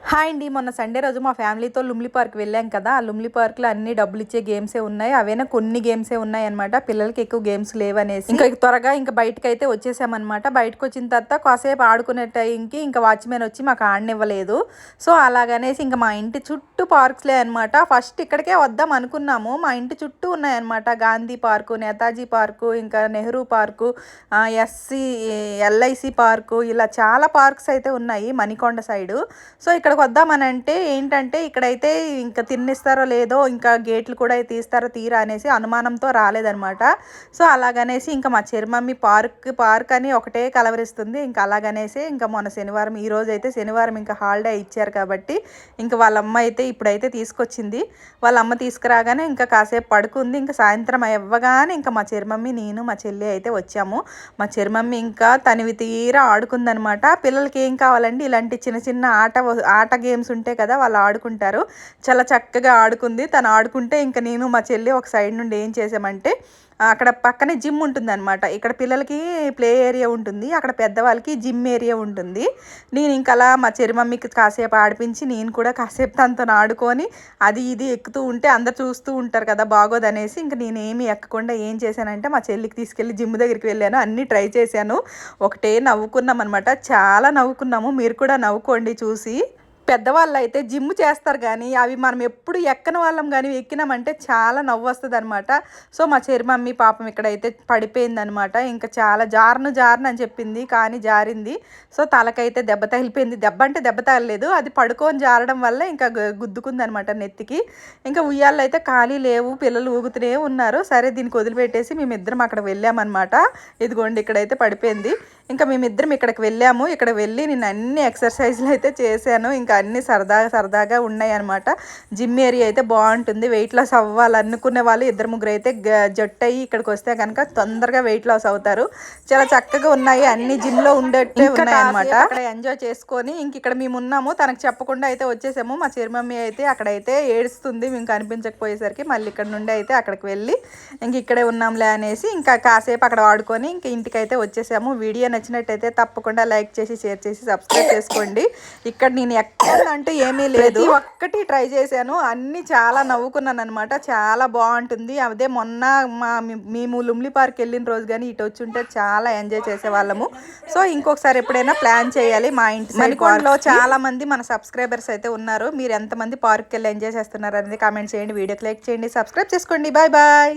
Hi అండి. మొన్న Sunday రోజు మా ఫ్యామిలీతో లుమ్లీ పార్క్ వెళ్ళాం కదా. ఆ లుమ్లీ పార్క్లో అన్ని డబ్బులు ఇచ్చే గేమ్సే ఉన్నాయి. అవైనా కొన్ని గేమ్సే ఉన్నాయన్నమాట. పిల్లలకి ఎక్కువ గేమ్స్ లేవనేసి ఇంకా త్వరగా బయటకు అయితే వచ్చేసామన్నమాట. బయటకు వచ్చిన తర్వాత కాసేపు ఆడుకునే టైంకి ఇంకా వాచ్మెన్ వచ్చి మాకు ఆడనివ్వలేదు. సో అలాగనేసి ఇంకా మా ఇంటి చుట్టూ పార్క్స్లే అనమాట. ఫస్ట్ ఇక్కడికే వద్దాం అనుకున్నాము. మా ఇంటి చుట్టూ ఉన్నాయన్నమాట. గాంధీ పార్కు, నేతాజీ పార్కు, ఇంకా నెహ్రూ పార్కు, ఎల్ఐసి పార్కు, ఇలా చాలా పార్క్స్ అయితే ఉన్నాయి మణికొండ సైడు. సో ఇక్కడికి వద్దామని అంటే ఏంటంటే ఇక్కడైతే ఇంకా తిన్నిస్తారో లేదో, ఇంకా గేట్లు కూడా తీస్తారో తీరా అనేసి అనుమానంతో రాలేదనమాట. సో అలాగనేసి ఇంకా మా చెర్మమ్మి పార్క్ అని ఒకటే కలవరిస్తుంది. ఇంకా అలాగనేసి ఇంకా మొన్న శనివారం, ఈరోజు అయితే శనివారం ఇంకా హాలిడే ఇచ్చారు కాబట్టి ఇంకా వాళ్ళ అమ్మ అయితే ఇప్పుడైతే తీసుకొచ్చింది. వాళ్ళ అమ్మ తీసుకురాగానే ఇంకా కాసేపు పడుకుంది. ఇంకా సాయంత్రం అవ్వగానే ఇంకా మా చెర్మమ్మి, నేను, మా చెల్లి అయితే వచ్చాము. మా చెర్మమ్మి ఇంకా తనివి తీరా ఆడుకుందనమాట. పిల్లలకి ఏం కావాలండి, ఇలాంటి చిన్న చిన్న ఆట గేమ్స్ ఉంటాయి కదా, వాళ్ళు ఆడుకుంటారు. చాలా చక్కగా ఆడుకుంది. తను ఆడుకుంటే ఇంకా నేను, మా చెల్లి ఒక సైడ్ నుండి ఏం చేసామంటే, అక్కడ పక్కనే జిమ్ ఉంటుంది అనమాట. ఇక్కడ పిల్లలకి ప్లే ఏరియా ఉంటుంది, అక్కడ పెద్దవాళ్ళకి జిమ్ ఏరియా ఉంటుంది. నేను ఇంకా అలా మా చెర్మమ్మీకి కాసేపు ఆడిపించి నేను కూడా కాసేపు తనతో ఆడుకొని అది ఇది ఎక్కుతూ ఉంటే అందరు చూస్తూ ఉంటారు కదా, బాగోదనేసి ఇంకా నేనేమి ఎక్కకుండా ఏం చేశానంటే మా చెల్లికి తీసుకెళ్ళి జిమ్ దగ్గరికి వెళ్ళాను. అన్నీ ట్రై చేశాను. ఒకటే నవ్వుకున్నాం అనమాట. చాలా నవ్వుకున్నాము. మీరు కూడా నవ్వుకోండి చూసి. పెద్దవాళ్ళు అయితే జిమ్ చేస్తారు కానీ అవి మనం ఎప్పుడు ఎక్కని వాళ్ళం కానీ ఎక్కినామంటే చాలా నవ్వు వస్తుంది అనమాట. సో మా చెర్మమ్మి పాపం ఇక్కడైతే పడిపోయిందనమాట. ఇంకా చాలా జారను అని చెప్పింది కానీ జారింది. సో తలకైతే దెబ్బ తగిలిపోయింది. దెబ్బ అంటే దెబ్బ తగలలేదు, అది పడుకొని జారడం వల్ల ఇంకా గుద్దుకుంది అనమాట నెత్తికి. ఇంకా ఉయ్యాళ్ళు అయితే ఖాళీ లేవు, పిల్లలు ఊగుతూనే ఉన్నారు. సరే దీనికి వదిలిపెట్టేసి మేమిద్దరం అక్కడ వెళ్ళామన్నమాట. ఇదిగోండి ఇక్కడైతే పడిపోయింది. ఇంకా మేమిద్దరం ఇక్కడికి వెళ్ళాము. ఇక్కడ వెళ్ళి నేను అన్ని ఎక్సర్సైజ్లు అయితే చేశాను. ఇంకా అన్నీ సరదాగా ఉన్నాయి అనమాట. జిమ్ ఏరియా అయితే బాగుంటుంది. వెయిట్ లాస్ అవ్వాలనుకునే వాళ్ళు ఇద్దరు ముగ్గురు అయితే జట్టు అయ్యి ఇక్కడికి వస్తే కనుక తొందరగా వెయిట్ లాస్ అవుతారు. చాలా చక్కగా ఉన్నాయి, అన్ని జిమ్లో ఉండేట్టే ఉన్నాయి అనమాట. అక్కడ ఎంజాయ్ చేసుకొని ఇంక ఇక్కడ మేము ఉన్నాము. తనకు చెప్పకుండా అయితే వచ్చేసాము. మా చెర్మమ్మి అయితే అక్కడైతే ఏడుస్తుంది మేము కనిపించకపోయేసరికి. మళ్ళీ ఇక్కడ నుండి అయితే అక్కడికి వెళ్ళి ఇంక ఇక్కడే ఉన్నాంలే అనేసి ఇంకా కాసేపు అక్కడ ఆడుకొని ఇంక ఇంటికైతే వచ్చేసాము. వీడియో నచ్చినట్టయితే తప్పకుండా లైక్ చేసి, షేర్ చేసి, సబ్స్క్రైబ్ చేసుకోండి. ఇక్కడ నేను ఎక్కడంటూ ఏమీ లేదు, ఒక్కటి ట్రై చేశాను. అన్నీ చాలా నవ్వుకున్నాను అనమాట. చాలా బాగుంటుంది. అదే మొన్న మేము లుమ్లీ పార్క్ వెళ్ళిన రోజు కానీ ఇటు వచ్చి ఉంటే చాలా ఎంజాయ్ చేసేవాళ్ళము. సో ఇంకొకసారి ఎప్పుడైనా ప్లాన్ చేయాలి. మా ఇంటి మణికొండలో చాలా మంది మన సబ్స్క్రైబర్స్ అయితే ఉన్నారు. మీరు ఎంతమంది పార్క్కి వెళ్ళి ఎంజాయ్ చేస్తున్నారు అనేది కామెంట్ చేయండి, వీడియోకి లైక్ చేయండి, సబ్స్క్రైబ్ చేసుకోండి. Bye bye.